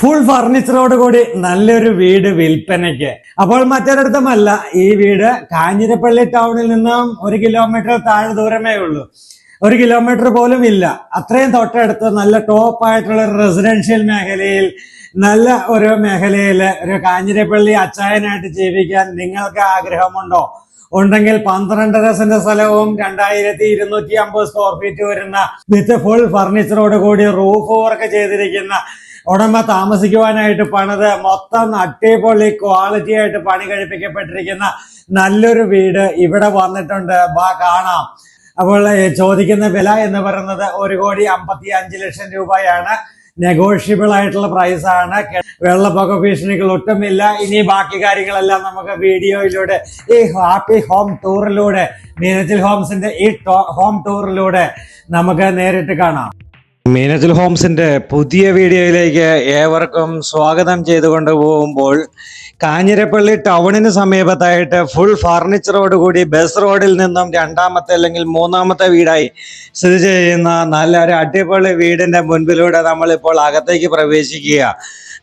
Full ഫർണിച്ചറോട് കൂടി നല്ലൊരു വീട് വിൽപ്പനയ്ക്ക്. അപ്പോൾ മറ്റൊരിടത്തുമല്ല, ഈ വീട് കാഞ്ഞിരപ്പള്ളി ടൗണിൽ നിന്നും 1 കിലോമീറ്റർ താഴെ ദൂരമേ ഉള്ളൂ. 1 കിലോമീറ്റർ പോലും ഇല്ല. അത്രയും തൊട്ടടുത്ത് നല്ല ടോപ്പ് ആയിട്ടുള്ള ഒരു റെസിഡൻഷ്യൽ മേഖലയിൽ, നല്ല ഒരു മേഖലയിൽ ഒരു കാഞ്ഞിരപ്പള്ളി അച്ചായനായിട്ട് ജീവിക്കാൻ നിങ്ങൾക്ക് ആഗ്രഹമുണ്ടോ? ഉണ്ടെങ്കിൽ 12.5 സെന്റ് സ്ഥലവും 2250 സ്ക്വയർ ഫീറ്റ് വരുന്ന വിത്ത് ഫുൾ ഫർണിച്ചറോട് കൂടി റൂഫ് വർക്ക് ചെയ്തിരിക്കുന്ന, ഉടമ താമസിക്കുവാനായിട്ട് പണിത് മൊത്തം അടിപൊളി ക്വാളിറ്റി ആയിട്ട് പണി കഴിപ്പിക്കപ്പെട്ടിരിക്കുന്ന നല്ലൊരു വീട് ഇവിടെ വന്നിട്ടുണ്ട്. കാണാം. അപ്പോൾ ചോദിക്കുന്ന വില എന്ന് പറയുന്നത് 1,55,00,000 രൂപയാണ്. നെഗോഷ്യബിൾ ആയിട്ടുള്ള പ്രൈസ് ആണ്. വെള്ളപ്പൊക്ക ഭീഷണികൾ ഒട്ടുമില്ല. ഇനി ബാക്കി കാര്യങ്ങളെല്ലാം നമുക്ക് വീഡിയോയിലൂടെ, ഈ ഹാപ്പി ഹോം ടൂറിലൂടെ, മീനച്ചിൽ ഹോംസിന്റെ ഈ ഹോം ടൂറിലൂടെ നമുക്ക് നേരിട്ട് കാണാം. മീനച്ചിൽ ഹോംസിന്റെ പുതിയ വീഡിയോയിലേക്ക് ഏവർക്കും സ്വാഗതം ചെയ്തുകൊണ്ട് പോകുമ്പോൾ, കാഞ്ഞിരപ്പള്ളി ടൗണിന് സമീപത്തായിട്ട് ഫുൾ ഫർണിച്ചറോട് കൂടി ബസ് റോഡിൽ നിന്നും 2ാമത്തെ അല്ലെങ്കിൽ 3ാമത്തെ വീടായി സ്ഥിതി ചെയ്യുന്ന നല്ലൊരു അടിപൊളി വീടിന്റെ മുൻപിലൂടെ നമ്മളിപ്പോൾ അകത്തേക്ക് പ്രവേശിക്കുക.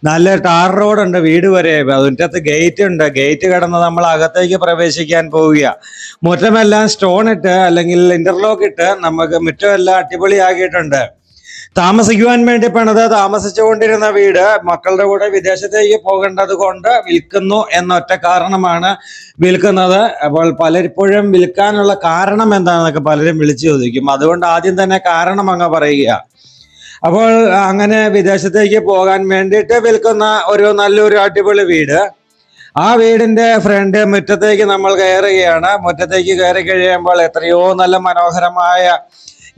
നല്ല ടാർ റോഡുണ്ട് വീട് വരെ. മുറ്റത്ത് ഗേറ്റ് ഉണ്ട്. ഗേറ്റ് കടന്ന് നമ്മൾ അകത്തേക്ക് പ്രവേശിക്കാൻ പോവുക. മുറ്റമെല്ലാം സ്റ്റോൺ ഇട്ട് അല്ലെങ്കിൽ ഇന്റർലോക്ക് ഇട്ട് നമുക്ക് മുറ്റമെല്ലാം അടിപൊളിയാക്കിയിട്ടുണ്ട്. താമസിക്കുവാൻ വേണ്ടി പണിത് താമസിച്ചുകൊണ്ടിരുന്ന വീട് മക്കളുടെ കൂടെ വിദേശത്തേക്ക് പോകേണ്ടത് കൊണ്ട് വിൽക്കുന്നു എന്നൊറ്റ കാരണമാണ് വിൽക്കുന്നത്. അപ്പോൾ പലപ്പോഴും വിൽക്കാനുള്ള കാരണം എന്താണെന്നൊക്കെ പലരും വിളിച്ചു ചോദിക്കും. അതുകൊണ്ട് ആദ്യം തന്നെ കാരണം അങ്ങ് പറയുക. അപ്പോൾ അങ്ങനെ വിദേശത്തേക്ക് പോകാൻ വേണ്ടിയിട്ട് വിൽക്കുന്ന ഒരു നല്ലൊരു അടിപൊളി വീട്. ആ വീടിന്റെ ഫ്രണ്ട് മുറ്റത്തേക്ക് നമ്മൾ കയറുകയാണ്. മുറ്റത്തേക്ക് കയറി കഴിയുമ്പോൾ എത്രയോ നല്ല മനോഹരമായ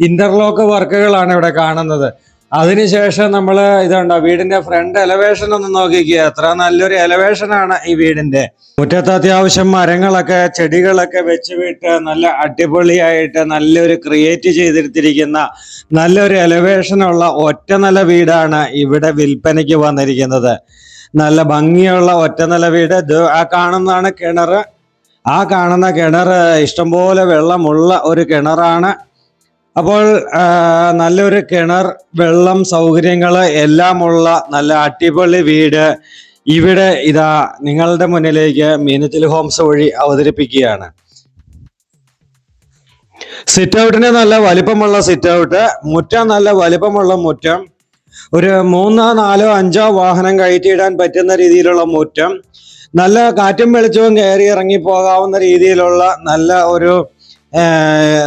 ഇന്റർലോക്ക് വർക്കുകളാണ് ഇവിടെ കാണുന്നത്. അതിനുശേഷം നമ്മൾ ഇതുണ്ടോ, വീടിന്റെ ഫ്രണ്ട് എലവേഷൻ ഒന്ന് നോക്കിക്കുക. എത്ര നല്ലൊരു എലവേഷനാണ് ഈ വീടിന്റെ. മുറ്റത്ത് അത്യാവശ്യം മരങ്ങളൊക്കെ ചെടികളൊക്കെ വെച്ച് വിട്ട് നല്ല അടിപൊളിയായിട്ട് നല്ലൊരു ക്രിയേറ്റ് ചെയ്തെടുത്തിരിക്കുന്ന നല്ലൊരു എലവേഷനുള്ള ഒറ്റ നില വീടാണ് ഇവിടെ വിൽപ്പനയ്ക്ക് വന്നിരിക്കുന്നത്. നല്ല ഭംഗിയുള്ള ഒറ്റ നില വീട്. ആ കാണുന്നതാണ് കിണർ. ആ കാണുന്ന കിണർ ഇഷ്ടംപോലെ വെള്ളമുള്ള ഒരു കിണറാണ്. അപ്പോൾ നല്ലൊരു കിണർ, വെള്ളം, സൗകര്യങ്ങള് എല്ലാമുള്ള നല്ല അടിപൊളി വീട് ഇവിടെ ഇതാ നിങ്ങളുടെ മുന്നിലേക്ക് മീനച്ചിൽ ഹോംസ് വഴി അവതരിപ്പിക്കുകയാണ്. സിറ്റ് ഔട്ടിന് നല്ല വലിപ്പമുള്ള സിറ്റ് ഔട്ട്, മുറ്റം നല്ല വലിപ്പമുള്ള മുറ്റം, ഒരു 3, 4, 5 വാഹനം കയറ്റിയിടാൻ പറ്റുന്ന രീതിയിലുള്ള മുറ്റം, നല്ല കാറ്റും വെളിച്ചവും കയറി ഇറങ്ങി പോകാവുന്ന രീതിയിലുള്ള നല്ല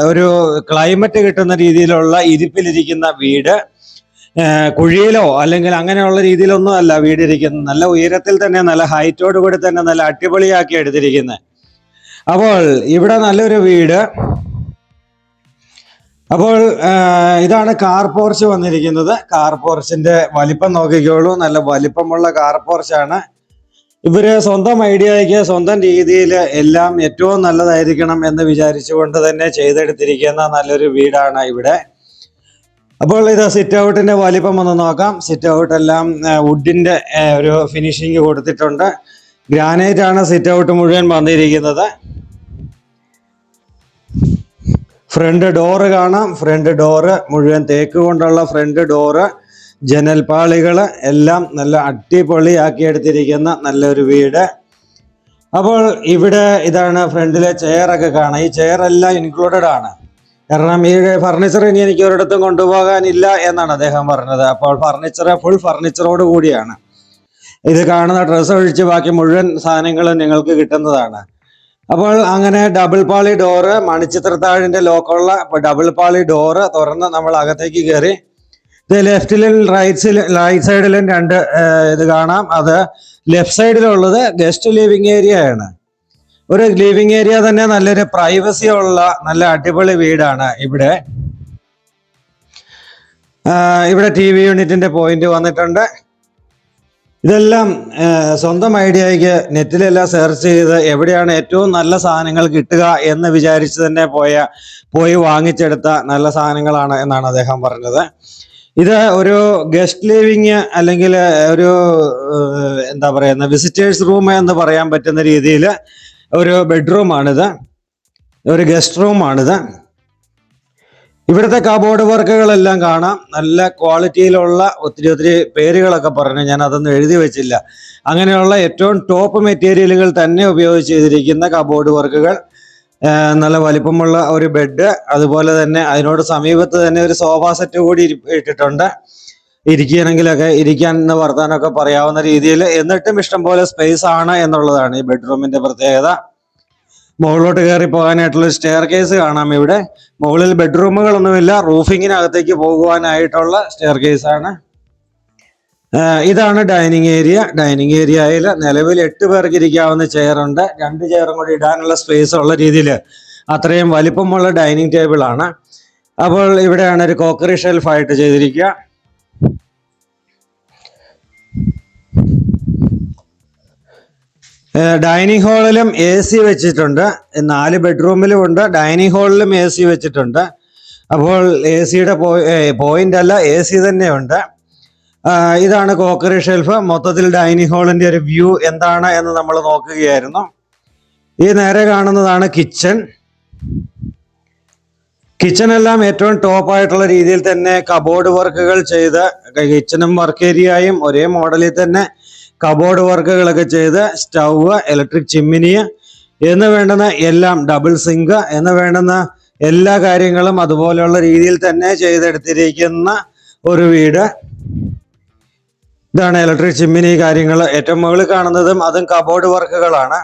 ഒരു ക്ലൈമറ്റ് കിട്ടുന്ന രീതിയിലുള്ള ഇരിപ്പിലിരിക്കുന്ന വീട്. കുഴിയിലോ അല്ലെങ്കിൽ അങ്ങനെയുള്ള രീതിയിലൊന്നും അല്ല വീട് ഇരിക്കുന്നത്. നല്ല ഉയരത്തിൽ തന്നെ, നല്ല ഹൈറ്റോട് കൂടി തന്നെ നല്ല അടിപൊളിയാക്കി എടുത്തിരിക്കുന്നത്. അപ്പോൾ ഇവിടെ നല്ലൊരു വീട്. അപ്പോൾ ഇതാണ് കാർ പോർച്ച് വന്നിരിക്കുന്നത്. കാർ പോർച്ചിന്റെ വലിപ്പം നോക്കിക്കോളൂ. നല്ല വലിപ്പമുള്ള കാർ പോർച്ചാണ്. ഇവര് സ്വന്തം ഐഡിയയ്ക്ക് സ്വന്തം രീതിയിൽ എല്ലാം ഏറ്റവും നല്ലതായിരിക്കണം എന്ന് വിചാരിച്ചുകൊണ്ട് തന്നെ ചെയ്തെടുത്തിരിക്കുന്ന നല്ലൊരു വീടാണ് ഇവിടെ. അപ്പോൾ ഇത് സിറ്റ് ഔട്ടിന്റെ വലിപ്പം ഒന്ന് നോക്കാം. സിറ്റ് ഔട്ട് എല്ലാം വുഡിന്റെ ഒരു ഫിനിഷിങ് കൊടുത്തിട്ടുണ്ട്. ഗ്രാനൈറ്റ് ആണ് സിറ്റ് ഔട്ട് മുഴുവൻ വന്നിരിക്കുന്നത്. ഫ്രണ്ട് ഡോറ് കാണാം. ഫ്രണ്ട് ഡോറ് മുഴുവൻ തേക്ക് കൊണ്ടുള്ള ഫ്രണ്ട് ഡോറ്, ജനൽപ്പാളികള് എല്ലാം നല്ല അടിപൊളിയാക്കി എടുത്തിരിക്കുന്ന നല്ലൊരു വീട്. അപ്പോൾ ഇവിടെ ഇതാണ് ഫ്രണ്ടിലെ ചെയറൊക്കെ കാണാം. ഈ ചെയർ എല്ലാം ഇൻക്ലൂഡഡ് ആണ്. കാരണം ഈ ഫർണിച്ചർ ഇനി എനിക്ക് ഒരിടത്തും കൊണ്ടുപോകാനില്ല എന്നാണ് അദ്ദേഹം പറഞ്ഞത്. അപ്പോൾ ഫുൾ ഫർണിച്ചറോട് കൂടിയാണ്. ഇത് കാണുന്ന ഡ്രസ്സ് ഒഴിച്ച് ബാക്കി മുഴുവൻ സാധനങ്ങളും നിങ്ങൾക്ക് കിട്ടുന്നതാണ്. അപ്പോൾ അങ്ങനെ ഡബിൾ പാളി ഡോറ്, മണിച്ചിത്രത്താഴിന്റെ ലോക്കുള്ള ഡബിൾ പാളി ഡോറ് തുറന്ന് നമ്മൾ അകത്തേക്ക് കയറി. ഇത് ലെഫ്റ്റിലും റൈറ്റ് സൈഡിലും 2 ഇത് കാണാം. അത് ലെഫ്റ്റ് സൈഡിലുള്ളത് ഗസ്റ്റ് ലിവിങ് ഏരിയ ആണ്. ഒരു ലിവിങ് ഏരിയ തന്നെ നല്ലൊരു പ്രൈവസി ഉള്ള നല്ല അടിപൊളി വീടാണ് ഇവിടെ. ഇവിടെ TV യൂണിറ്റിന്റെ പോയിന്റ് വന്നിട്ടുണ്ട്. ഇതെല്ലാം സ്വന്തം ഐഡിയയ്ക്ക് നെറ്റിലെല്ലാം സെർച്ച് ചെയ്ത് എവിടെയാണ് ഏറ്റവും നല്ല സാധനങ്ങൾ കിട്ടുക എന്ന് വിചാരിച്ച് തന്നെ പോയി വാങ്ങിച്ചെടുത്ത നല്ല സാധനങ്ങളാണ് എന്നാണ് അദ്ദേഹം പറഞ്ഞത്. ഇത് ഒരു ഗസ്റ്റ് ലിവിങ് അല്ലെങ്കിൽ ഒരു എന്താ പറയുന്ന വിസിറ്റേഴ്സ് റൂം എന്ന് പറയാൻ പറ്റുന്ന രീതിയിൽ ഒരു ബെഡ്റൂമാണിത്, ഒരു ഗസ്റ്റ് റൂമാണിത്. ഇവിടുത്തെ കബോർഡ് വർക്കുകളെല്ലാം കാണാം. നല്ല ക്വാളിറ്റിയിലുള്ള ഒത്തിരി പേരുകളൊക്കെ പറഞ്ഞു, ഞാൻ അതൊന്നും എഴുതി വെച്ചില്ല. അങ്ങനെയുള്ള ഏറ്റവും ടോപ്പ് മെറ്റീരിയലുകൾ തന്നെ ഉപയോഗിച്ച് ചെയ്തിരിക്കുന്ന കബോർഡ് വർക്കുകൾ. നല്ല വലിപ്പമുള്ള ഒരു ബെഡ്, അതുപോലെ തന്നെ അതിനോട് സമീപത്ത് തന്നെ ഒരു സോഫ സെറ്റ് കൂടി ഇട്ടിട്ടുണ്ട്. ഇരിക്കുകയാണെങ്കിലൊക്കെ ഇരിക്കാൻ വർത്താനൊക്കെ പറയാവുന്ന രീതിയിൽ, എന്നിട്ടും ഇഷ്ടംപോലെ സ്പേസ് ആണ് എന്നുള്ളതാണ് ഈ ബെഡ്റൂമിന്റെ പ്രത്യേകത. മുകളിലോട്ട് കയറി പോകാനായിട്ടുള്ള സ്റ്റെയർ കേസ് കാണാം. ഇവിടെ മുകളിൽ ബെഡ്റൂമുകളൊന്നുമില്ല, റൂഫിങ്ങിനകത്തേക്ക് പോകുവാനായിട്ടുള്ള സ്റ്റെയർ കേസ് ആണ്. ഇതാണ് ഡൈനിങ് ഏരിയ. ഡൈനിങ് ഏരിയയിൽ നിലവിൽ 8 പേർക്ക് ഇരിക്കാവുന്ന ചെയറുണ്ട്. 2 ചെയറും കൂടി ഇടാനുള്ള സ്പേസ് ഉള്ള രീതിയിൽ അത്രയും വലിപ്പമുള്ള ഡൈനിങ് ടേബിൾ ആണ്. അപ്പോൾ ഇവിടെയാണ് ഒരു കോക്കറി ഷെൽഫായിട്ട് ചെയ്തിരിക്കുക. ഡൈനിങ് ഹാളിലും AC വെച്ചിട്ടുണ്ട്. 4 ബെഡ്റൂമിലും ഉണ്ട്, ഡൈനിങ് ഹാളിലും AC വെച്ചിട്ടുണ്ട്. അപ്പോൾ AC-യുടെ പോയിന്റ് അല്ല, AC തന്നെയുണ്ട്. ഇതാണ് കോക്കറി ഷെൽഫ്. മൊത്തത്തിൽ ഡൈനിങ് ഹാളിന്റെ ഒരു വ്യൂ എന്താണ് എന്ന് നമ്മൾ നോക്കുകയായിരുന്നു. ഈ നേരെ കാണുന്നതാണ് കിച്ചൺ. കിച്ചണെല്ലാം ഏറ്റവും ടോപ്പായിട്ടുള്ള രീതിയിൽ തന്നെ കബോർഡ് വർക്കുകൾ ചെയ്ത്, കിച്ചണും വർക്ക് ഏരിയയും ഒരേ മോഡലിൽ തന്നെ കബോർഡ് വർക്കുകളൊക്കെ ചെയ്ത്, സ്റ്റൗവ്, ഇലക്ട്രിക് ചിമ്മിനി എന്ന് വേണ്ടുന്ന എല്ലാം, ഡബിൾ സിങ്ക് എന്ന് വേണ്ടുന്ന എല്ലാ കാര്യങ്ങളും അതുപോലെയുള്ള രീതിയിൽ തന്നെ ചെയ്തെടുത്തിരിക്കുന്ന ഒരു വീട്. ഇതാണ് ഇലക്ട്രിക് ചിമ്മിനി കാര്യങ്ങൾ. ഏറ്റവും മുകളിൽ കാണുന്നതും അതും കബോർഡ് വർക്കുകളാണ്.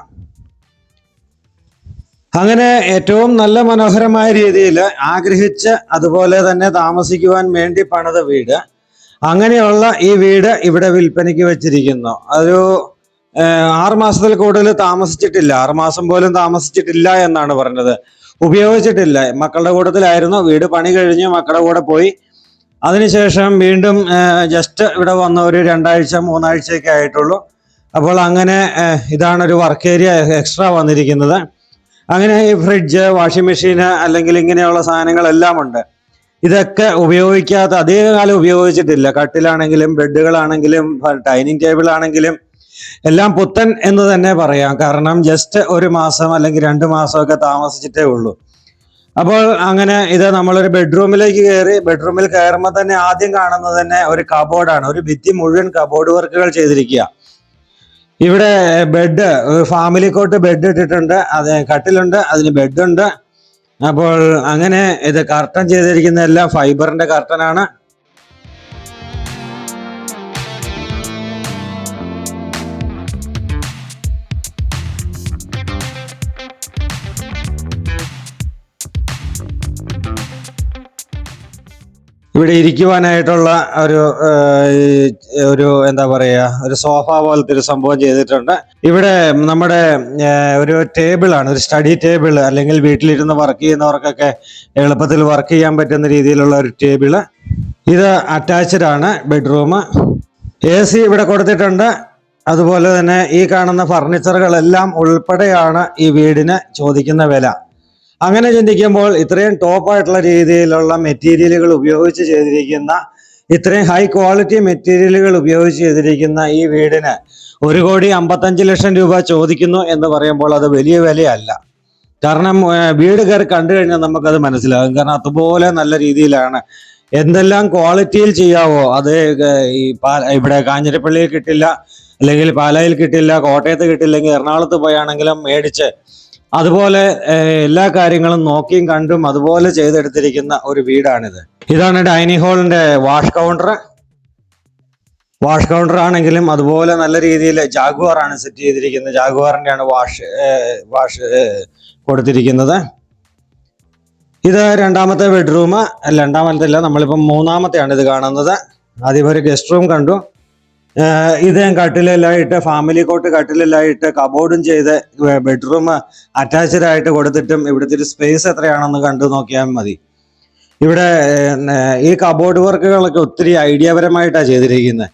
അങ്ങനെ ഏറ്റവും നല്ല മനോഹരമായ രീതിയിൽ ആഗ്രഹിച്ച് അതുപോലെ തന്നെ താമസിക്കുവാൻ വേണ്ടി പണിത വീട്. അങ്ങനെയുള്ള ഈ വീട് ഇവിടെ വിൽപ്പനയ്ക്ക് വെച്ചിരിക്കുന്നു. ഒരു 6 മാസത്തിൽ കൂടുതൽ താമസിച്ചിട്ടില്ല, 6 മാസം പോലും താമസിച്ചിട്ടില്ല എന്നാണ് പറഞ്ഞത്. ഉപയോഗിച്ചിട്ടില്ല. മക്കളുടെ കൂട്ടത്തിലായിരുന്നു. വീട് പണി കഴിഞ്ഞ് മക്കളുടെ കൂടെ പോയി. അതിനുശേഷം വീണ്ടും ജസ്റ്റ് ഇവിടെ വന്ന ഒരു 2 ആഴ്ച 3 ആഴ്ചയൊക്കെ ആയിട്ടുള്ളൂ. അപ്പോൾ അങ്ങനെ ഇതാണ് ഒരു വർക്ക് ഏരിയ എക്സ്ട്രാ വന്നിരിക്കുന്നത്. അങ്ങനെ ഈ ഫ്രിഡ്ജ്, വാഷിംഗ് മെഷീൻ അല്ലെങ്കിൽ ഇങ്ങനെയുള്ള സാധനങ്ങളെല്ലാം ഉണ്ട്. ഇതൊക്കെ ഉപയോഗിക്കാത്ത, അധികകാലം ഉപയോഗിച്ചിട്ടില്ല. കട്ടിലാണെങ്കിലും ബെഡുകളാണെങ്കിലും ഡൈനിങ് ടേബിൾ ആണെങ്കിലും എല്ലാം പുത്തൻ എന്ന് തന്നെ പറയാം. കാരണം ജസ്റ്റ് 1 മാസം അല്ലെങ്കിൽ 2 മാസമൊക്കെ താമസിച്ചിട്ടേ ഉള്ളൂ. അപ്പോൾ അങ്ങനെ ഇത് നമ്മളൊരു ബെഡ്റൂമിലേക്ക് കയറി. ബെഡ്റൂമിൽ കയറുമ്പോൾ തന്നെ ആദ്യം കാണുന്നത് തന്നെ ഒരു കബോർഡാണ്. ഒരു ഭിത്തി മുഴുവൻ കബോർഡ് വർക്കുകൾ ചെയ്തിരിക്കുക. ഇവിടെ ബെഡ്, ഫാമിലി കോട്ട് ബെഡ് ഇട്ടിട്ടുണ്ട്, അത് കട്ടിലുണ്ട്, അതിന് ബെഡുണ്ട്. അപ്പോൾ അങ്ങനെ ഇത് കർട്ടൻ ചെയ്തിരിക്കുന്ന എല്ലാം ഫൈബറിന്റെ കർട്ടനാണ്. ഇവിടെ ഇരിക്കുവാനായിട്ടുള്ള ഒരു എന്താ പറയുക, ഒരു സോഫ പോലത്തെ ഒരു സംഭവം ചെയ്തിട്ടുണ്ട്. ഇവിടെ നമ്മുടെ ഒരു ടേബിളാണ്, ഒരു സ്റ്റഡി ടേബിൾ, അല്ലെങ്കിൽ വീട്ടിലിരുന്ന് വർക്ക് ചെയ്യുന്നവർക്കൊക്കെ എളുപ്പത്തിൽ വർക്ക് ചെയ്യാൻ പറ്റുന്ന രീതിയിലുള്ള ഒരു ടേബിള്. ഇത് അറ്റാച്ച്ഡ് ആണ് ബെഡ്റൂം. AC ഇവിടെ കൊടുത്തിട്ടുണ്ട്. അതുപോലെ തന്നെ ഈ കാണുന്ന ഫർണിച്ചറുകളെല്ലാം ഉൾപ്പെടെയാണ് ഈ വീടിന് ചോദിക്കുന്ന വില. അങ്ങനെ ചിന്തിക്കുമ്പോൾ ഇത്രയും ടോപ്പായിട്ടുള്ള രീതിയിലുള്ള മെറ്റീരിയലുകൾ ഉപയോഗിച്ച് ചെയ്തിരിക്കുന്ന, ഇത്രയും ഹൈ ക്വാളിറ്റി മെറ്റീരിയലുകൾ ഉപയോഗിച്ച് ചെയ്തിരിക്കുന്ന ഈ വീടിന് 1,55,00,000 രൂപ ചോദിക്കുന്നു എന്ന് പറയുമ്പോൾ അത് വലിയ വിലയല്ല. കാരണം വീട് കയറി കണ്ടു കഴിഞ്ഞാൽ നമുക്കത് മനസ്സിലാകും. കാരണം അതുപോലെ നല്ല രീതിയിലാണ്. എന്തെല്ലാം ക്വാളിറ്റിയിൽ ചെയ്യാവോ അത് ഇവിടെ കാഞ്ഞിരപ്പള്ളിയിൽ കിട്ടില്ല, അല്ലെങ്കിൽ പാലായിൽ കിട്ടില്ല, കോട്ടയത്ത് കിട്ടില്ലെങ്കിൽ എറണാകുളത്ത് പോയാണെങ്കിലും മേടിച്ച് അതുപോലെ എല്ലാ കാര്യങ്ങളും നോക്കിയും കണ്ടും അതുപോലെ ചെയ്തെടുത്തിരിക്കുന്ന ഒരു വീടാണിത്. ഇതാണ് ഡൈനിങ് ഹാളിന്റെ വാഷ് കൗണ്ടർ. വാഷ് കൗണ്ടർ ആണെങ്കിലും അതുപോലെ നല്ല രീതിയിൽ ജാഗ്വാർ ആണ് സെറ്റ് ചെയ്തിരിക്കുന്നത്. ജാഗ്വാറിന്റെ ആണ് വാഷ് കൊടുത്തിരിക്കുന്നത്. ഇത് 2ാമത്തെ ബെഡ്റൂം. രണ്ടാമത്തെ അല്ല, നമ്മളിപ്പം 3ാമത്തെയാണ് ഇത് കാണുന്നത്. ആദ്യം ഒരു ഗസ്റ്റ് റൂം കണ്ടു. ഇത് കട്ടിലെല്ലായിട്ട്, ഫാമിലി കോട്ട് കട്ടിലെല്ലായിട്ട് കബോർഡും ചെയ്ത് ബെഡ്റൂം അറ്റാച്ച്ഡ് ആയിട്ട് കൊടുത്തിട്ടും ഇവിടുത്തെ ഒരു സ്പേസ് എത്രയാണെന്ന് കണ്ടു നോക്കിയാൽ മതി. ഇവിടെ ഈ കബോർഡ് വർക്കുകളൊക്കെ ഒത്തിരി ഐഡിയാപരമായിട്ടാണ് ചെയ്തിരിക്കുന്നത്.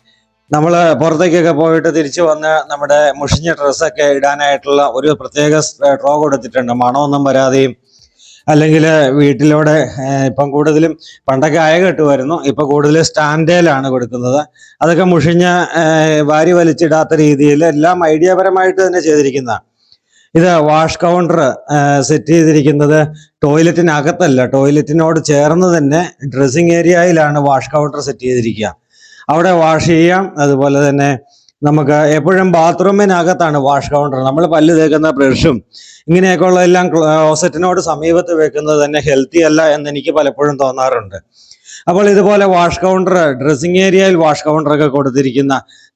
നമ്മൾ പുറത്തേക്കൊക്കെ പോയിട്ട് തിരിച്ചു വന്ന് നമ്മുടെ മുഷിഞ്ഞ ഡ്രസ്സൊക്കെ ഇടാനായിട്ടുള്ള ഒരു പ്രത്യേക ഡ്രോ കൊടുത്തിട്ടുണ്ട്. മണമൊന്നും വരാതെയും, അല്ലെങ്കിൽ വീട്ടിലൂടെ ഇപ്പം കൂടുതലും പണ്ടൊക്കെ അയ കെട്ടുമായിരുന്നു, ഇപ്പൊ കൂടുതൽ സ്റ്റാൻഡേലാണ് കൊടുക്കുന്നത്. അതൊക്കെ മുഷിഞ്ഞ വാരി വലിച്ചിടാത്ത രീതിയിൽ എല്ലാം ഐഡിയാപരമായിട്ട് തന്നെ ചെയ്തിരിക്കുന്ന. ഇത് വാഷ് കൗണ്ടർ സെറ്റ് ചെയ്തിരിക്കുന്നത് ടോയ്ലറ്റിനകത്തല്ല, ടോയ്ലറ്റിനോട് ചേർന്ന് തന്നെ ഡ്രസ്സിങ് ഏരിയയിലാണ് വാഷ് കൗണ്ടർ സെറ്റ് ചെയ്തിരിക്കുക. അവിടെ വാഷ് ചെയ്യാം. അതുപോലെ തന്നെ നമുക്ക് എപ്പോഴും ബാത്റൂമിനകത്താണ് വാഷ് കൗണ്ടർ. നമ്മൾ പല്ല് തേക്കുന്ന ബ്രഷും ഇങ്ങനെയൊക്കെ ഉള്ള എല്ലാം ക്ലോസറ്റിനോട് സമീപത്ത് വെക്കുന്നത് തന്നെ ഹെൽത്തി അല്ല എന്ന് എനിക്ക് പലപ്പോഴും തോന്നാറുണ്ട്. അപ്പോൾ ഇതുപോലെ വാഷ് കൗണ്ടർ, ഡ്രസ്സിങ് ഏരിയയിൽ വാഷ് കൗണ്ടർ ഒക്കെ കൊടുത്തിരിക്കുന്ന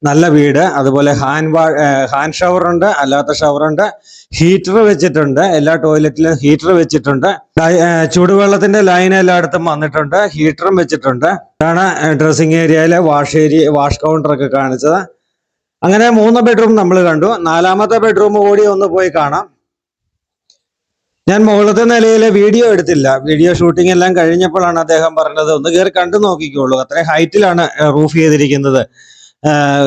നല്ല വീട്. അതുപോലെ ഹാൻഡ് ഷവറുണ്ട്, അല്ലാത്ത ഷവറുണ്ട്, ഹീറ്റർ വെച്ചിട്ടുണ്ട്, എല്ലാ ടോയ്ലറ്റിലും ഹീറ്റർ വെച്ചിട്ടുണ്ട്, ചൂടുവെള്ളത്തിന്റെ ലൈൻ എല്ലായിടത്തും വന്നിട്ടുണ്ട്, ഹീറ്ററും വെച്ചിട്ടുണ്ട്. ഇതാണ് ഡ്രസ്സിങ് ഏരിയയിലെ വാഷ് കൗണ്ടർ ഒക്കെ കാണിച്ചത്. അങ്ങനെ 3 ബെഡ്റൂം നമ്മൾ കണ്ടു. 4ാമത്തെ ബെഡ്റൂം കൂടി ഒന്ന് പോയി കാണാം. ഞാൻ മുകളിലത്തെ നിലയിലെ വീഡിയോ എടുത്തില്ല. വീഡിയോ ഷൂട്ടിംഗ് എല്ലാം കഴിഞ്ഞപ്പോഴാണ് അദ്ദേഹം പറഞ്ഞത് ഒന്ന് കയറി കണ്ടു നോക്കിക്കോളൂ, അത്രയും ഹൈറ്റിലാണ് റൂഫ് ചെയ്തിരിക്കുന്നത്.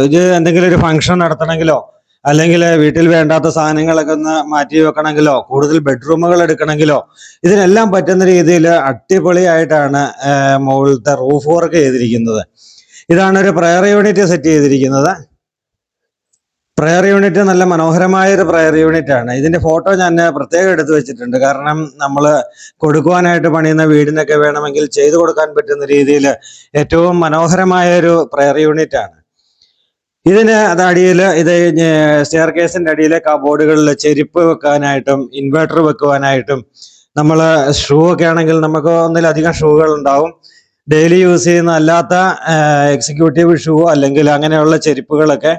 ഇത് എന്തെങ്കിലും ഒരു ഫംഗ്ഷൻ നടത്തണമെങ്കിലോ അല്ലെങ്കിൽ വീട്ടിൽ വേണ്ടാത്ത സാധനങ്ങളൊക്കെ ഒന്ന് മാറ്റി വെക്കണമെങ്കിലോ കൂടുതൽ ബെഡ്റൂമുകൾ എടുക്കണമെങ്കിലോ ഇതിനെല്ലാം പറ്റുന്ന രീതിയിൽ അടിപൊളിയായിട്ടാണ് മുകളിലത്തെ റൂഫ് വർക്ക് ചെയ്തിരിക്കുന്നത്. ഇതാണ് ഒരു പ്രയർ യൂണിറ്റ് സെറ്റ് ചെയ്തിരിക്കുന്നത്. പ്രയർ യൂണിറ്റ് നല്ല മനോഹരമായ ഒരു പ്രയർ യൂണിറ്റ് ആണ്. ഇതിന്റെ ഫോട്ടോ ഞാൻ പ്രത്യേകം എടുത്തു വെച്ചിട്ടുണ്ട്. കാരണം നമ്മൾ കൊടുക്കുവാനായിട്ട് പണിയുന്ന വീടിനൊക്കെ വേണമെങ്കിൽ ചെയ്തു കൊടുക്കാൻ പറ്റുന്ന രീതിയിൽ ഏറ്റവും മനോഹരമായ ഒരു പ്രയർ യൂണിറ്റ് ആണ്. ഇതിന് അടിയിൽ സ്റ്റെയർ കേസിന്റെ അടിയിലെ കബോർഡുകളിൽ ചെരുപ്പ് വെക്കാനായിട്ടും ഇൻവെർട്ടർ വെക്കുവാനായിട്ടും, നമ്മൾ ഷൂ ഒക്കെ ആണെങ്കിൽ നമുക്ക് ഒന്നിലധികം ഷൂകൾ ഉണ്ടാവും. ഡെയിലി യൂസ് ചെയ്യുന്ന അല്ലാത്ത എക്സിക്യൂട്ടീവ് ഷൂ അല്ലെങ്കിൽ അങ്ങനെയുള്ള ചെരുപ്പുകളൊക്കെ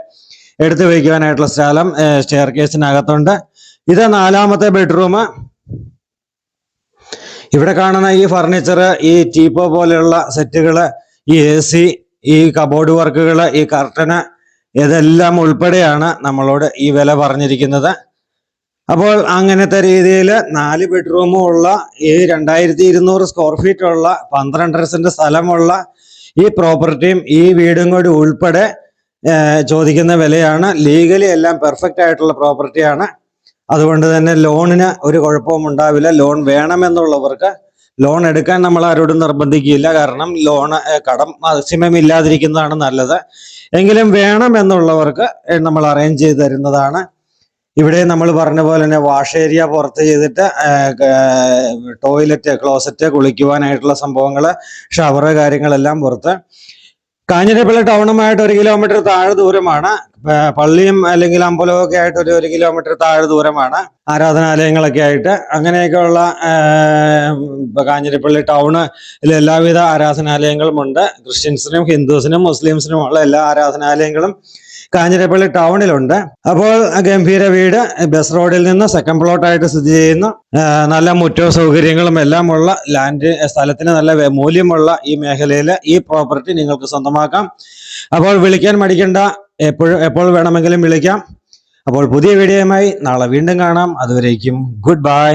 എടുത്തു വയ്ക്കുവാനായിട്ടുള്ള സ്ഥലം സ്റ്റെയർ കേസിനകത്തുണ്ട്. ഇത് 4ാമത്തെ ബെഡ്റൂം. ഇവിടെ കാണുന്ന ഈ ഫർണിച്ചർ, ഈ ടീപ്പോ പോലെയുള്ള സെറ്റുകൾ, ഈ AC, ഈ കബോർഡ് വർക്കുകൾ, ഈ കർട്ടന്, ഇതെല്ലാം ഉൾപ്പെടെയാണ് നമ്മളോട് ഈ വില പറഞ്ഞിരിക്കുന്നത്. അപ്പോൾ അങ്ങനത്തെ രീതിയിൽ 4 ബെഡ്റൂമും ഉള്ള ഈ 2200 സ്ക്വയർ ഫീറ്റ് ഉള്ള 12.5 സെന്റ് സ്ഥലമുള്ള ഈ പ്രോപ്പർട്ടിയും ഈ വീടും കൂടി ഉൾപ്പെടെ ചോദിക്കുന്ന വിലയാണ്. ലീഗലി എല്ലാം പെർഫെക്റ്റ് ആയിട്ടുള്ള പ്രോപ്പർട്ടിയാണ്. അതുകൊണ്ട് തന്നെ ലോണിന് ഒരു കുഴപ്പവും ഉണ്ടാവില്ല. ലോൺ വേണമെന്നുള്ളവർക്ക് ലോൺ എടുക്കാൻ നമ്മൾ ആരോടും നിർബന്ധിക്കില്ല. കാരണം കടം മാക്സിമം ഇല്ലാതിരിക്കുന്നതാണ് നല്ലത്. എങ്കിലും വേണമെന്നുള്ളവർക്ക് നമ്മൾ അറേഞ്ച് ചെയ്ത് തരുന്നതാണ്. ഇവിടെ നമ്മൾ പറഞ്ഞ പോലെ തന്നെ വാഷ് ഏരിയ പുറത്ത് ചെയ്തിട്ട് ടോയ്ലറ്റ്, ക്ലോസറ്റ്, കുളിക്കുവാനായിട്ടുള്ള സംഭവങ്ങൾ, ഷവർ കാര്യങ്ങളെല്ലാം പുറത്ത്. കാഞ്ഞിരപ്പള്ളി ടൗണുമായിട്ട് 1 കിലോമീറ്റർ താഴെ ദൂരമാണ്. പള്ളിയും അല്ലെങ്കിൽ അമ്പലവും ഒക്കെ ആയിട്ട് 1 കിലോമീറ്റർ താഴെ ദൂരമാണ്. ആരാധനാലയങ്ങളൊക്കെ ആയിട്ട് അങ്ങനെയൊക്കെയുള്ള കാഞ്ഞിരപ്പള്ളി ടൗണിൽ എല്ലാവിധ ആരാധനാലയങ്ങളും ഉണ്ട്. ക്രിസ്ത്യൻസിനും ഹിന്ദുസിനും മുസ്ലിംസിനും ഉള്ള എല്ലാ ആരാധനാലയങ്ങളും കാഞ്ഞിരപ്പള്ളി ടൗണിലുണ്ട്. അപ്പോൾ ഗംഭീര വീട് ബസ് റോഡിൽ നിന്ന് 2nd പ്ലോട്ടായിട്ട് സ്ഥിതി ചെയ്യുന്നു. നല്ല മുറ്റവും സൗകര്യങ്ങളും എല്ലാം ഉള്ള സ്ഥലത്തിന് നല്ല മൂല്യമുള്ള ഈ മേഖലയിൽ ഈ പ്രോപ്പർട്ടി നിങ്ങൾക്ക് സ്വന്തമാക്കാം. അപ്പോൾ വിളിക്കാൻ മടിക്കണ്ട, എപ്പോൾ വേണമെങ്കിലും വിളിക്കാം. അപ്പോൾ പുതിയ വീഡിയോയുമായി നാളെ വീണ്ടും കാണാം. അതുവരേക്കും ഗുഡ് ബൈ.